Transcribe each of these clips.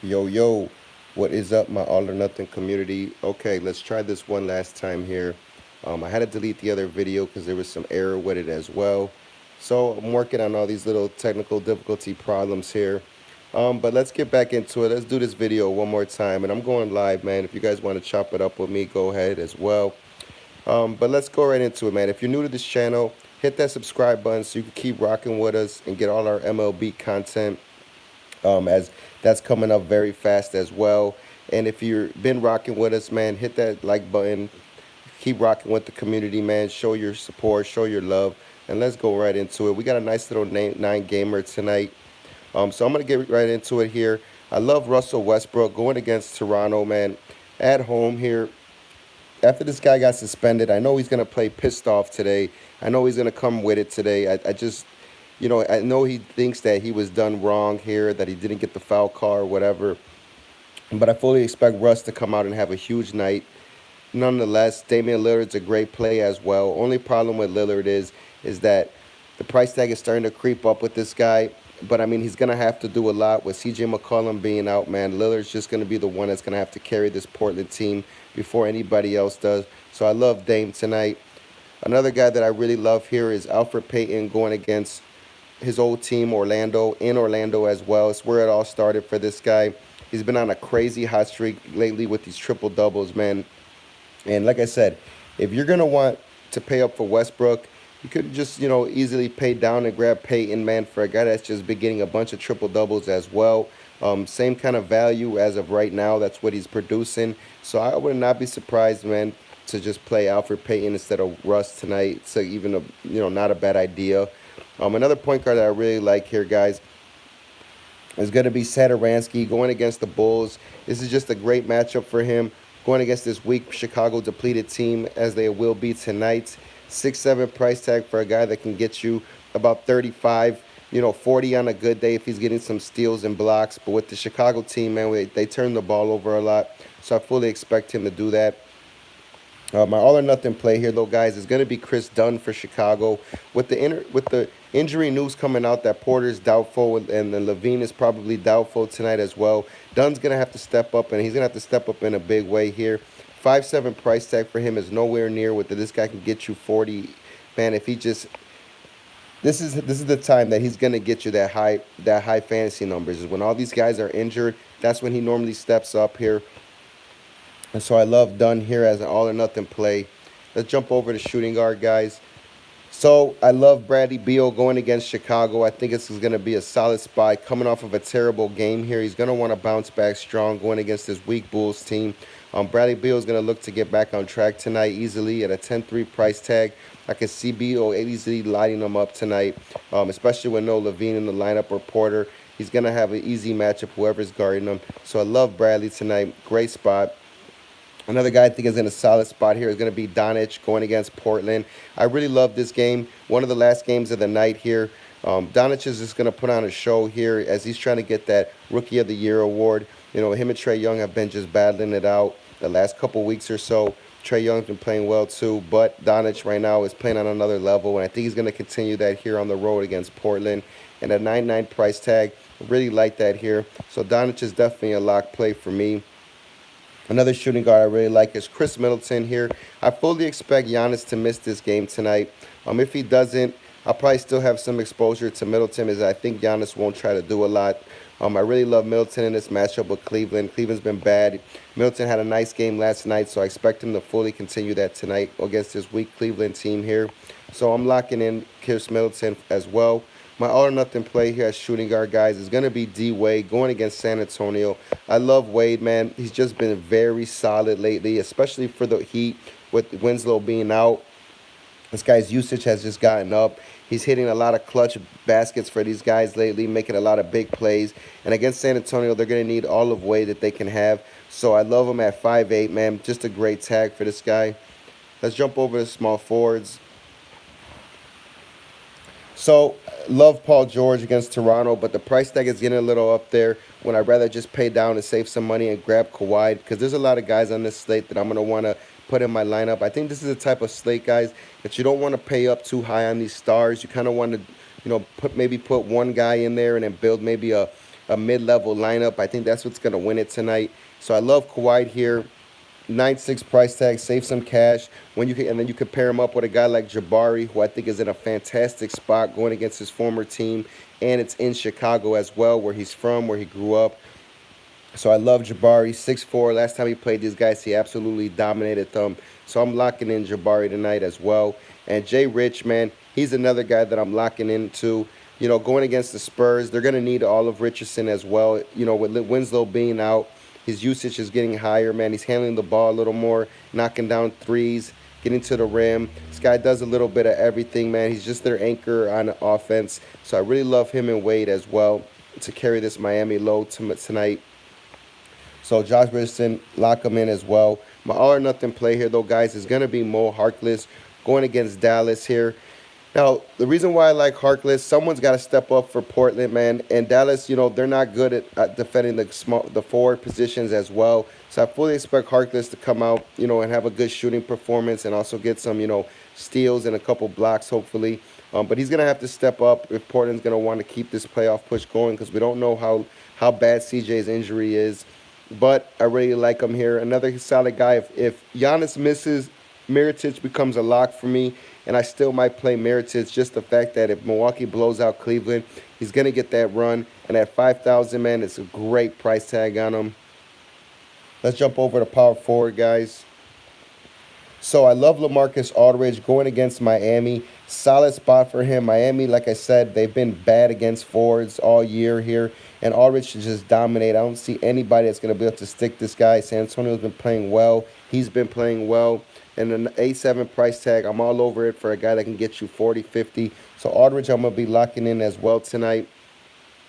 Yo, yo, what is up, my all or nothing community? Okay, let's try this one last time here. I had to delete the other video because there was some error with it as well. So I'm working on all these little technical difficulty problems here. But let's get back into it. Let's do this video one more time. And I'm going live, man. If you guys want to chop it up with me, go ahead as well. But let's go right into it, man. If you're new to this channel, hit that subscribe button so you can keep rocking with us and get all our MLB content as that's coming up very fast as well. And if you've been rocking with us, man, hit that like button. Keep rocking with the community, man. Show your support, show your love, and let's go right into it. We got a nice little nine gamer tonight. So I'm gonna get right into it here. I love Russell Westbrook going against Toronto, man, at home here. After this guy got suspended, I know he's gonna play pissed off today. I know he's gonna come with it today. I just I know he thinks that he was done wrong here, that he didn't get the foul call or whatever. But I fully expect Russ to come out and have a huge night. Nonetheless, Damian Lillard's a great play as well. Only problem with Lillard is that the price tag is starting to creep up with this guy. But I mean, he's gonna have to do a lot with CJ McCollum being out, man. Lillard's just gonna be the one that's gonna have to carry this Portland team before anybody else does. So I love Dame tonight. Another guy that I really love here is Alfred Payton going against his old team, Orlando, in Orlando as well. It's where it all started for this guy. He's been on a crazy hot streak lately with these triple doubles, man. And like I said, if you're gonna want to pay up for Westbrook, you could just easily pay down and grab Peyton, man, for a guy that's just been getting a bunch of triple doubles as well. Same kind of value as of right now. That's what he's producing. So I would not be surprised, man, to just play Alfred Payton instead of Russ tonight. So even a not a bad idea. Another point guard that I really like here, guys, is going to be Saturansky going against the Bulls. This is just a great matchup for him, going against this weak Chicago depleted team as they will be tonight. 6-7 price tag for a guy that can get you about 35, 40 on a good day if he's getting some steals and blocks. But with the Chicago team, man, they turn the ball over a lot. So I fully expect him to do that. My all or nothing play here, though, guys, is going to be Chris Dunn for Chicago. With the injury news coming out that Porter's doubtful and then Levine is probably doubtful tonight as well, Dunn's going to have to step up, and he's going to have to step up in a big way here. 5-7 price tag for him is nowhere near what this guy can get you 40. Man, if he just this is the time that he's gonna get you that high fantasy numbers. Is when all these guys are injured. That's when he normally steps up here. And so I love Dunn here as an all or nothing play. Let's jump over to shooting guard, guys. So I love Bradley Beal going against Chicago. I think this is going to be a solid spot. Coming off of a terrible game here, he's going to want to bounce back strong going against this weak Bulls team. Bradley Beal is going to look to get back on track tonight easily at a 10-3 price tag. I can see Beal easily lighting them up tonight, especially with no Levine in the lineup or Porter. He's going to have an easy matchup, whoever's guarding him. So I love Bradley tonight. Great spot. Another guy I think is in a solid spot here is going to be Doncic going against Portland. I really love this game. One of the last games of the night here. Doncic is just going to put on a show here as he's trying to get that Rookie of the Year award. Him and Trae Young have been just battling it out the last couple weeks or so. Trae Young's been playing well too, but Doncic right now is playing on another level, and I think he's going to continue that here on the road against Portland. And a 9-9 price tag, really like that here. So Doncic is definitely a lock play for me. Another shooting guard I really like is Chris Middleton here. I fully expect Giannis to miss this game tonight. If he doesn't, I'll probably still have some exposure to Middleton as I think Giannis won't try to do a lot. I really love Middleton in this matchup with Cleveland. Cleveland's been bad. Middleton had a nice game last night, so I expect him to fully continue that tonight against this weak Cleveland team here. So I'm locking in Chris Middleton as well. My all or nothing play here as shooting guard, guys, is going to be D Wade going against San Antonio. I love Wade, man. He's just been very solid lately, especially for the Heat with Winslow being out. This guy's usage has just gotten up. He's hitting a lot of clutch baskets for these guys lately, making a lot of big plays. And against San Antonio, they're going to need all of Wade that they can have. So I love him at 5'8", man. Just a great tag for this guy. Let's jump over to small forwards. So, love Paul George against Toronto, but the price tag is getting a little up there when I'd rather just pay down and save some money and grab Kawhi because there's a lot of guys on this slate that I'm going to want to put in my lineup. I think this is the type of slate, guys, that you don't want to pay up too high on these stars. You kind of want to, maybe put one guy in there and then build maybe a mid-level lineup. I think that's what's going to win it tonight. So I love Kawhi here. 9.6 price tag, save some cash when you can, and then you can pair him up with a guy like Jabari, who I think is in a fantastic spot going against his former team, and it's in Chicago as well, where he's from, where he grew up. So I love Jabari, 6'4". Last time he played these guys, he absolutely dominated them. So I'm locking in Jabari tonight as well. And Jay Rich, man, he's another guy that I'm locking into. You know, going against the Spurs, they're going to need all of Richardson as well. You know, with Winslow being out, his usage is getting higher, man. He's handling the ball a little more, knocking down threes, getting to the rim. This guy does a little bit of everything, man. He's just their anchor on offense. So I really love him and Wade as well to carry this Miami load tonight. So Josh Richardson, lock him in as well. My all or nothing play here, though, guys, is going to be Mo Harkless going against Dallas here. Now, the reason why I like Harkless, someone's got to step up for Portland, man. And Dallas, you know, they're not good at defending the forward positions as well. So I fully expect Harkless to come out, you know, and have a good shooting performance and also get some, you know, steals and a couple blocks, hopefully. But he's going to have to step up if Portland's going to want to keep this playoff push going, because we don't know how bad CJ's injury is. But I really like him here. Another solid guy. If Giannis misses, Mirotic becomes a lock for me, and I still might play Mirotic. Just the fact that if Milwaukee blows out Cleveland, he's going to get that run. And at 5,000, man, it's a great price tag on him. Let's jump over to power forward, guys. So I love LaMarcus Aldridge going against Miami. Solid spot for him. Miami, like I said, they've been bad against forwards all year here. And Aldridge should just dominate. I don't see anybody that's going to be able to stick this guy. San Antonio's been playing well. He's been playing well. And an 8.7 price tag, I'm all over it for a guy that can get you 40, 50. So Aldridge, I'm going to be locking in as well tonight.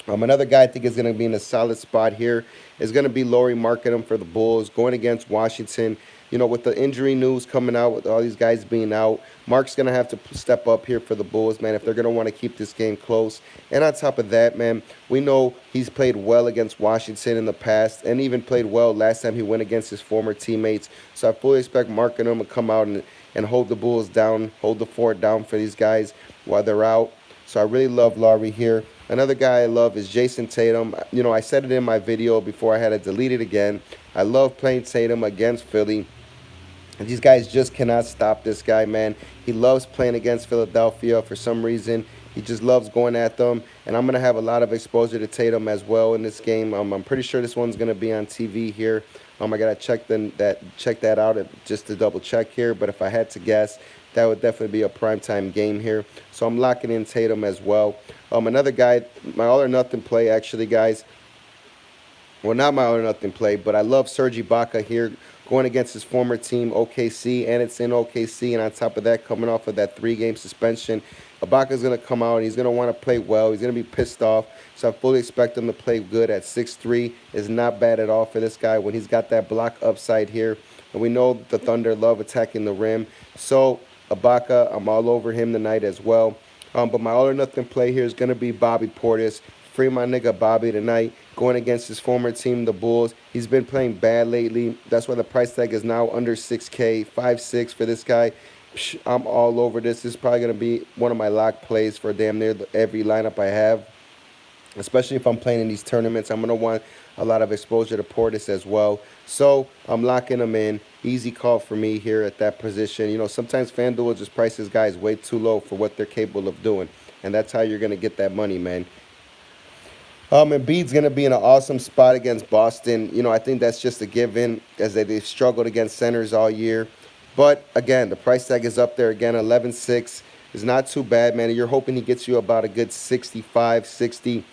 Another guy I think is going to be in a solid spot here is going to be Lauri Markkanen for the Bulls going against Washington. You know, with the injury news coming out, with all these guys being out, Mark's going to have to step up here for the Bulls, man, if they're going to want to keep this game close. And on top of that, man, we know he's played well against Washington in the past and even played well last time he went against his former teammates. So I fully expect Markkanen to come out and hold the Bulls down, hold the fort down for these guys while they're out. So I really love Lauri here. Another guy I love is Jason Tatum. You know, I said it in my video before I had to delete it again. I love playing Tatum against Philly. And these guys just cannot stop this guy, man. He loves playing against Philadelphia for some reason. He just loves going at them. And I'm going to have a lot of exposure to Tatum as well in this game. I'm pretty sure this one's going to be on TV here. I got to check that out just to double check here. But if I had to guess, that would definitely be a primetime game here. So I'm locking in Tatum as well. Another guy, my all or nothing play, actually, guys. Well, not my all or nothing play, but I love Serge Ibaka here going against his former team, OKC, and it's in OKC. And on top of that, coming off of that 3-game suspension, Ibaka's going to come out and he's going to want to play well. He's going to be pissed off. So I fully expect him to play good at 6'3". Is not bad at all for this guy when he's got that block upside here. And we know the Thunder love attacking the rim. So Ibaka, I'm all over him tonight as well. But my all or nothing play here is going to be Bobby Portis. Free my nigga Bobby tonight, going against his former team, the Bulls. He's been playing bad lately. That's why the price tag is now under 6K, 5.6 for this guy. I'm all over this. This is probably going to be one of my lock plays for damn near every lineup I have, especially if I'm playing in these tournaments. I'm going to want a lot of exposure to Portis as well. So I'm locking him in. Easy call for me here at that position. You know, sometimes FanDuel just prices guys way too low for what they're capable of doing. And that's how you're going to get that money, man. Embiid's going to be in an awesome spot against Boston. You know, I think that's just a given as they've struggled against centers all year. But, again, the price tag is up there again. 11.6 is not too bad, man. You're hoping he gets you about a good 65, 60.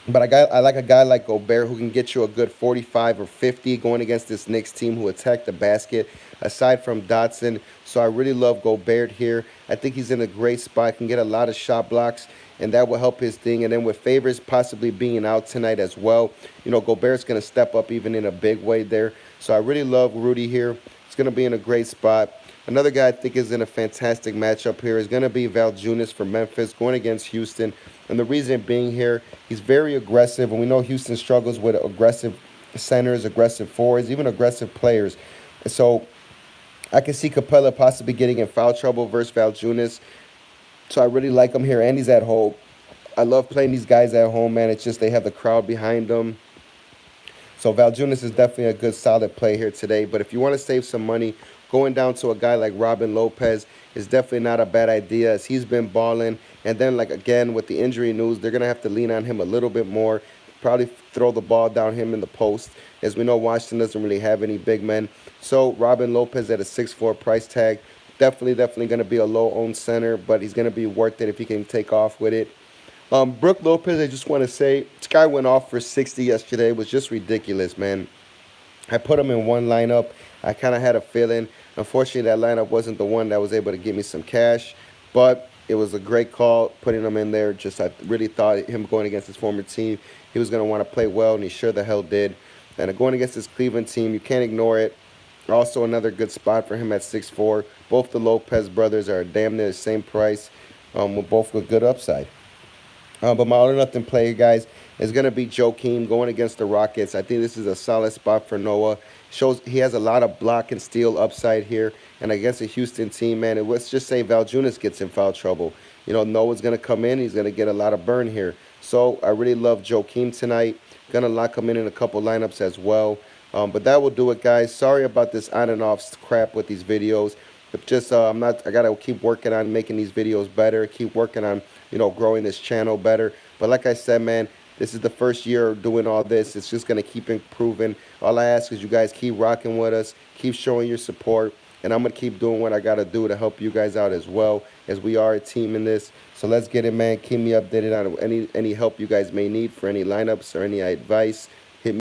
But I like a guy like Gobert who can get you a good 45 or 50 going against this Knicks team who attacked the basket, aside from Dotson. So I really love Gobert here. I think he's in a great spot, can get a lot of shot blocks, and that will help his thing. And then with Favors possibly being out tonight as well, you know, Gobert's going to step up even in a big way there. So I really love Rudy here. He's going to be in a great spot. Another guy I think is in a fantastic matchup here is going to be Valanciunas for Memphis going against Houston. And the reason being here, he's very aggressive. And we know Houston struggles with aggressive centers, aggressive forwards, even aggressive players. And so I can see Capella possibly getting in foul trouble versus Valanciunas. So I really like him here. And he's at home. I love playing these guys at home, man. It's just they have the crowd behind them. So Valjunas is definitely a good, solid play here today. But if you want to save some money, going down to a guy like Robin Lopez is definitely not a bad idea, as he's been balling. And then, like again, with the injury news, they're gonna have to lean on him a little bit more. Probably throw the ball down him in the post, as we know Washington doesn't really have any big men. So Robin Lopez at a 6'4" price tag, definitely gonna be a low-owned center, but he's gonna be worth it if he can take off with it. Brooke Lopez, I just want to say, this guy went off for 60 yesterday. It was just ridiculous, man. I put him in one lineup. I kind of had a feeling. Unfortunately, that lineup wasn't the one that was able to give me some cash, but it was a great call putting him in there. Just I really thought him going against his former team, he was going to want to play well, and he sure the hell did. And going against this Cleveland team, you can't ignore it. Also, another good spot for him at 6'4". Both the Lopez brothers are damn near the same price, with both with good upside. But my all or nothing play, guys, is going to be Joakim going against the Rockets. I think this is a solid spot for Noah. Shows he has a lot of block and steal upside here. And against a Houston team, man, let's just say Valjunas gets in foul trouble. You know, Noah's going to come in. He's going to get a lot of burn here. So I really love Joakim tonight. Going to lock him in a couple lineups as well. But that will do it, guys. Sorry about this on and off crap with these videos. But just I gotta keep working on making these videos better. Keep working on growing this channel better. But like I said, man, this is the first year doing all this. It's just gonna keep improving. All I ask is you guys keep rocking with us, keep showing your support, and I'm gonna keep doing what I gotta do to help you guys out as well, as we are a team in this. So let's get it, man. Keep me updated on any help you guys may need for any lineups or any advice.